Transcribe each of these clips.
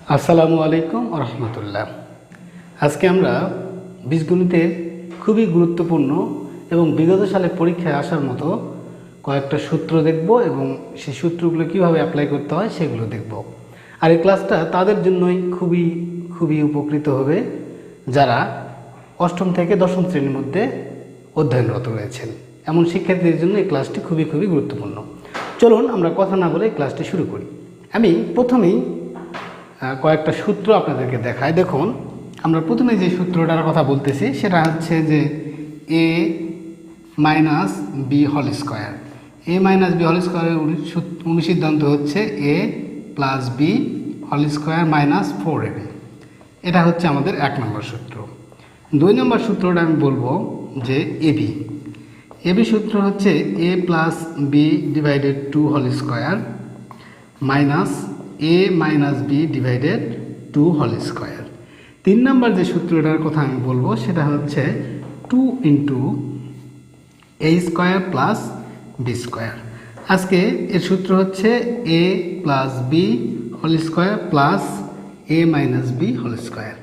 আসসালামু আলাইকুম ওয়া রাহমাতুল্লাহ। আজকে আমরা বীজগণিতের খুবই গুরুত্বপূর্ণ এবং বিগত সালে পরীক্ষায় আসার মতো কয়েকটা সূত্র দেখব এবং সেই সূত্রগুলো কিভাবে অ্যাপ্লাই করতে হয় সেগুলো দেখব। আর এই ক্লাসটা তাদের জন্যই খুবই উপকৃত হবে যারা অষ্টম থেকে দশম শ্রেণীর মধ্যে অধ্যয়নরত রয়েছেন। এমন শিক্ষার্থীদের জন্য এই ক্লাসটি খুবই গুরুত্বপূর্ণ। চলুন আমরা কথা না বলে এই ক্লাসটি শুরু করি। আমি প্রথমেই কয়েকটা সূত্র আপনাদেরকে দেখাই। দেখুন, আমরা প্রথমে যে সূত্রটার কথা বলতেছি সেটা হচ্ছে যে a minus B whole square. a minus B whole স্কোয়ারের অনুসিদ্ধান্ত হচ্ছে a plus B whole square minus 4ab। এটা হচ্ছে আমাদের 1 নম্বর সূত্র। 2 নম্বর সূত্রটা আমি বলবো যে এবি সূত্র হচ্ছে a plus B divided 2 whole square minus a minus B divided 2 whole square. 3 নম্বর যে সূত্রটার কথা আমি বলবো সেটা হচ্ছে 2 into a square plus B square. আজকে এর সূত্র হচ্ছে a plus B whole square plus a minus B whole square.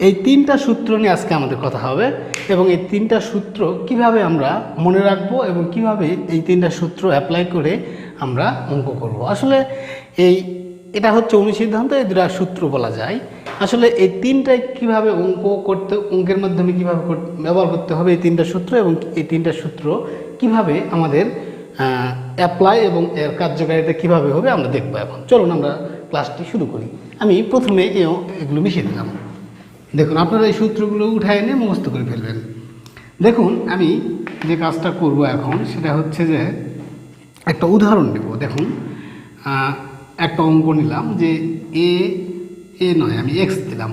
এই 3টা সূত্র নিয়ে আজকে আমাদের কথা হবে এবং এই 3টা সূত্র কিভাবে আমরা মনে রাখবো এবং কিভাবে এই 3টা সূত্র অ্যাপ্লাই করে আমরা অঙ্ক করব। আসলে এটা হচ্ছে অনুসিদ্ধান্ত, এই 2টা সূত্র বলা যায়। আসলে এই 3টায় কীভাবে অঙ্কের মাধ্যমে কীভাবে ব্যবহার করতে হবে এই 3টা সূত্র এবং এই 3টা সূত্র কিভাবে আমাদের অ্যাপ্লাই এবং এর কার্যকারিতা কিভাবে হবে আমরা দেখবো। এখন চলুন আমরা ক্লাসটি শুরু করি। আমি প্রথমে এগুলো মিশিয়ে দিলাম। দেখুন, আপনারা এই সূত্রগুলো উঠায় এনে মুখস্থ করে ফেলবেন। দেখুন, আমি যে কাজটা করব এখন সেটা হচ্ছে যে একটা উদাহরণ নেব। দেখুন, একটা অঙ্ক নিলাম যে এ নয়, আমি এক্স দিলাম।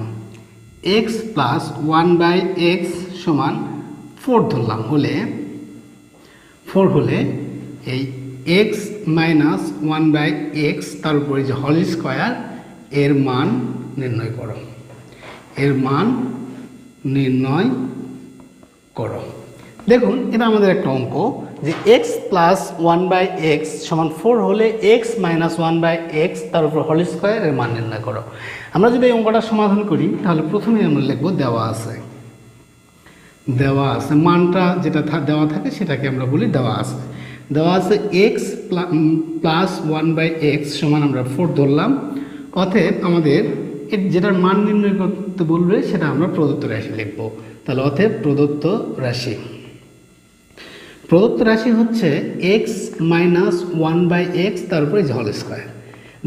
এক্স প্লাস 1/x সমান 4 ধরলাম, হলে 4 হলে এই এক্স মাইনাস 1/x তার উপরে যে হোল স্কোয়ার এর মান নির্ণয় করো। দেখুন, এটা আমাদের একটা অঙ্ক যে x প্লাস 1/x সমান 4 হলে x মাইনাস 1/x তার উপর হোল স্কোয়ার এর মান নির্ণয় করো। আমরা যদি এই অঙ্কটা সমাধান করি তাহলে প্রথমেই আমরা লিখব দেওয়া আছে মানটা যেটা দেওয়া থাকে সেটাকে আমরা বলি দেওয়া আছে x প্লাস 1/x সমান আমরা 4 ধরলাম। অতএব আমাদের যেটার মান নির্ণয় করতে বলবে সেটা আমরা প্রদত্ত রাশি লিখব। তাহলে অতএব প্রদত্ত রাশি হচ্ছে x মাইনাস 1/x তার উপরে যে হোল স্কোয়ার।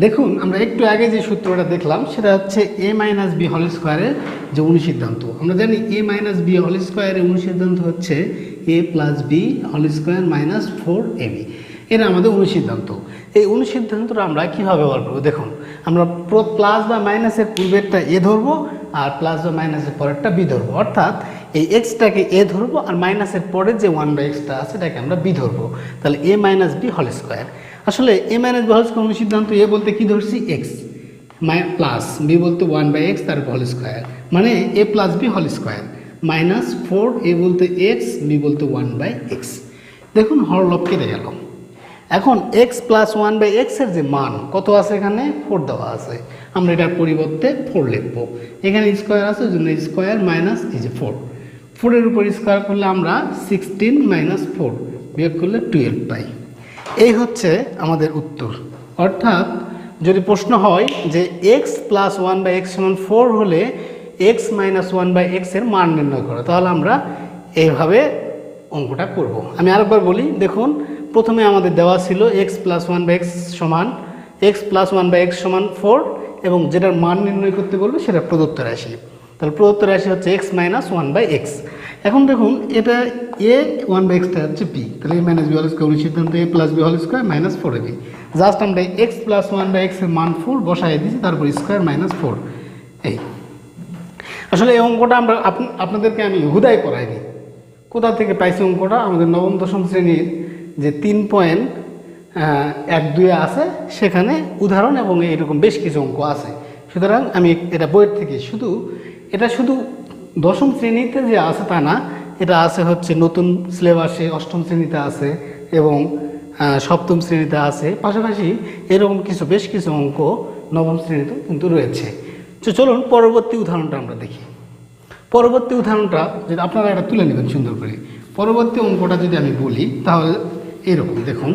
দেখুন, আমরা একটু আগে যে সূত্রটা দেখলাম সেটা হচ্ছে a মাইনাস বি হোল স্কোয়ারের যে অনুসিদ্ধান্ত। আমরা জানি a মাইনাস বি হোল স্কোয়ারের অনুসিদ্ধান্ত হচ্ছে a plus B whole square minus 4ab। এটা আমাদের অনুসিদ্ধান্ত। এই অনুসিদ্ধান্তটা আমরা কীভাবে ব্যবহার করবো? দেখুন, আমরা প্লাস বা মাইনাসের পূর্বেরটা এ ধরবো আর প্লাস বা মাইনাসের পরেরটা বি ধরবো। অর্থাৎ এই এক্সটাকে এ ধরবো আর মাইনাসের পরের যে 1/xটা আছে এটাকে আমরা বি ধরবো। তাহলে a minus B whole square. আসলে a minus B whole square অনুসিদ্ধান্ত এ বলতে কী ধরছি? এক্স প্লাস বি বলতে 1/x তার হোল স্কোয়ার, মানে a plus B whole square minus 4 a বলতে এক্স বি বলতে 1/x। দেখুন, হরলব কেটে গেল। এখন x প্লাস 1/x এর যে মান কত আছে এখানে 4 দেওয়া আছে, আমরা এটার পরিবর্তে 4 লিখব। এখানে স্কোয়ার আছে ওই জন্য স্কোয়ার মাইনাস এই যে 4 এর উপর স্কোয়ার করলে আমরা 16 মাইনাস 4 বিয়োগ করলে 12 পাই। এই হচ্ছে আমাদের উত্তর। অর্থাৎ যদি প্রশ্ন হয় যে x প্লাস 1/x সমান 4 হলে x মাইনাস 1/x এর মান নির্ণয় করো, তাহলে আমরা এইভাবে অঙ্কটা করব। আমি আরেকবার বলি। দেখুন, প্রথমে আমাদের দেওয়া ছিল x প্লাস 1/x সমান 4 এবং যেটার মান নির্ণয় করতে বলবে সেটা প্রদত্ত রাশি। তাহলে প্রদত্ত রাশি হচ্ছে x মাইনাস 1/x। এখন দেখুন, এটা a 1/xটা হচ্ছে b, তাহলে a minus B whole square অনুসিদ্ধান্ত a plus B whole square minus 4ab। Just আমরা x প্লাস 1/x এর মান 4 বসাই দিয়েছি, তারপর স্কোয়ার মাইনাস 4। এই আসলে এই অঙ্কটা আমরা আপনাদেরকে আমি হুদাই করাইনি। কোথা থেকে পাইছি অঙ্কটা? আমাদের নবম দশম শ্রেণীর যে 3.12 আছে সেখানে উদাহরণ এবং এরকম বেশ কিছু অঙ্ক আছে। সুতরাং আমি এটা বইয়ের থেকে এটা শুধু দশম শ্রেণীতে যে আছে তা না, এটা আছে হচ্ছে নতুন সিলেবাসে অষ্টম শ্রেণীতে আছে এবং সপ্তম শ্রেণীতে আছে। পাশাপাশি এরকম বেশ কিছু অঙ্ক নবম শ্রেণীতে কিন্তু রয়েছে। তো চলুন পরবর্তী উদাহরণটা আমরা দেখি। পরবর্তী উদাহরণটা যদি আপনারা এটা তুলে নেবেন সুন্দর করে। পরবর্তী অঙ্কটা যদি আমি বলি তাহলে এরকম দেখুন,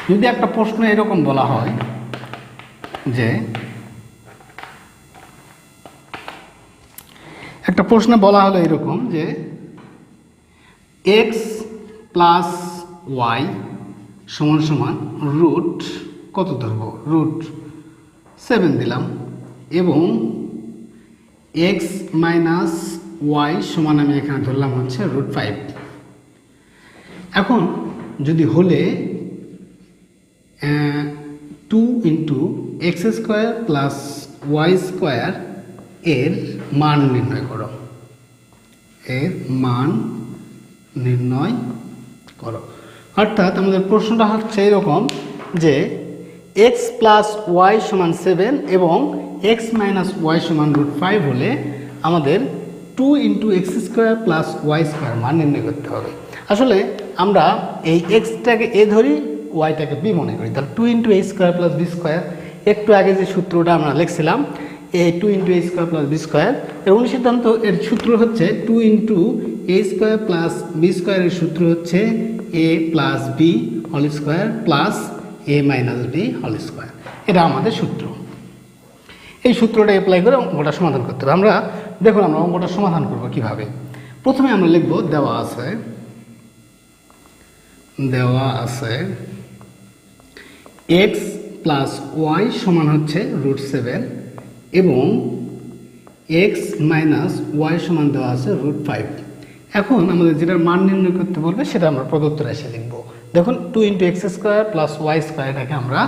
যদি একটা প্রশ্ন এরকম বলা হয় যে একটা প্রশ্নে বলা হলো এরকম যে এক্স প্লাস ওয়াই সমান সমান রুট কত ধরবো, রুট 7 দিলাম, এবং এক্স মাইনাস ওয়াই সমান আমি এখানে ধরলাম হচ্ছে রুট 5। এখন যদি হলে 2 into X square plus Y square এর মান নির্ণয় করো, এর মান নির্ণয় করো। অর্থাৎ আমাদের প্রশ্নটা হচ্ছে এরকম যে এক্স প্লাস ওয়াই সমান 7 এবং এক্স মাইনাস ওয়াই সমান রুট 5 হলে আমাদের 2 into X square plus Y square মান নির্ণয় করতে হবে। আসলে আমরা এই এক্সটাকে এ ধরি, ওয়াইটাকে বি মনে করি, তাহলে 2 into A square plus B square, একটু আগে যে সূত্রটা আমরা লিখছিলাম এ 2 into A square plus B square এর অনুসিদ্ধান্ত, এর সূত্র হচ্ছে 2 into A square plus B স্কোয়ারের সূত্র হচ্ছে A plus B whole square plus A minus B whole square. এটা আমাদের সূত্র। এই সূত্রটা অ্যাপ্লাই করে অঙ্কটা সমাধান করতে হবে। আমরা দেখুন আমরা অঙ্কটা সমাধান করব কিভাবে। প্রথমে আমরা লিখব দেওয়া আছে এক্স প্লাস ওয়াই সমান হচ্ছে রুট 7 এবং এক্স মাইনাস ওয়াই সমান দেওয়া আছে রুট 5। এখন আমাদের যেটার মান নির্ণয় করতে বলবে সেটা আমরা প্রদত্ত রাশি লিখব। দেখুন 2 into X square plus Y square এটাকে আমরা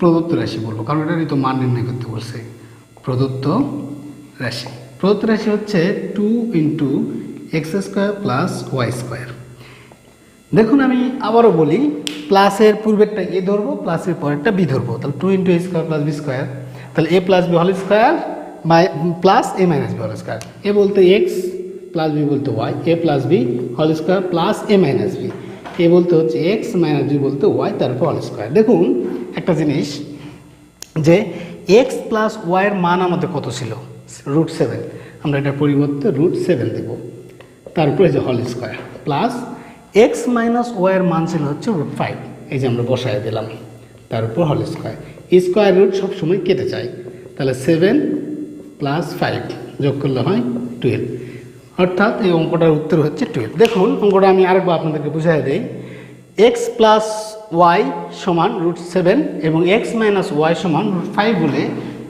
প্রদত্ত রাশি বলবো, কারণ এটারই তো মান নির্ণয় করতে বলছে। প্রদত্ত রাশি হচ্ছে 2 into X square plus Y square. দেখুন আমি আবারও বলি, প্লাসের পূর্বেরটা এ ধরবো, প্লাসের পরেরটা বি ধরবো, তাহলে 2 into A square plus B square, তাহলে A plus B whole square plus A minus B whole square. A বলতে এক্স প্লাস বি বলতে Y, A plus B whole square plus A minus B, A বলতে হচ্ছে X minus B বলতে Y, তারপর whole square. দেখুন একটা জিনিস যে এক্স প্লাস ওয়াইয়ের মান আমাদের কত ছিল, রুট 7, আমরা এটার পরিবর্তে রুট 7 দেব, তারপরে যে whole square plus X minus ওয়াইয়ের মান ছিল হচ্ছে রুট 5, এই যে আমরা বসায় দিলাম, তার উপর হোল স্কোয়ার। স্কোয়ার রুট সবসময় কেটে যায়, তাহলে 7 প্লাস 5 যোগ করলে হয় 12, অর্থাৎ এই অঙ্কটার উত্তর হচ্ছে 12। দেখুন অঙ্কটা আমি আরেকবার আপনাদেরকে বুঝাই দিই। এক্স প্লাস ওয়াই সমান রুট 7 এবং এক্স মাইনাস ওয়াই সমান রুট 5 বলে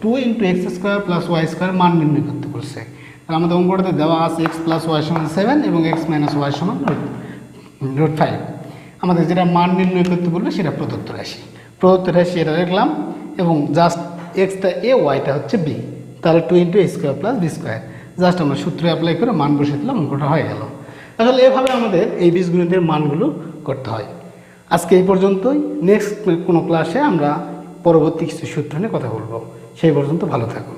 2 into X square plus Y square মান নির্ণয় করতে বলছে। তাহলে আমাদের অঙ্কটাতে দেওয়া আছে এক্স প্লাস ওয়াই সমান 7 এবং এক্স মাইনাস ওয়াই সমান রুট 5। আমাদের যেটা মান নির্ণয় করতে বলবে সেটা প্রদত্ত রাশি এটা লিখলাম, এবং জাস্ট এক্সটা এ ওয়াইটা হচ্ছে বি, তাহলে 2 into A square plus B square, just আমরা সূত্র অ্যাপ্লাই করে মান বসে দিলাম, অঙ্কটা হয়ে গেল। আসলে এভাবে আমাদের এই বীজগণিতের মানগুলো করতে হয়। আজকে এই পর্যন্তই। নেক্সট কোনো ক্লাসে আমরা পরবর্তী কিছু সূত্র নিয়ে কথা বলবো। সেই পর্যন্ত ভালো থাকুন।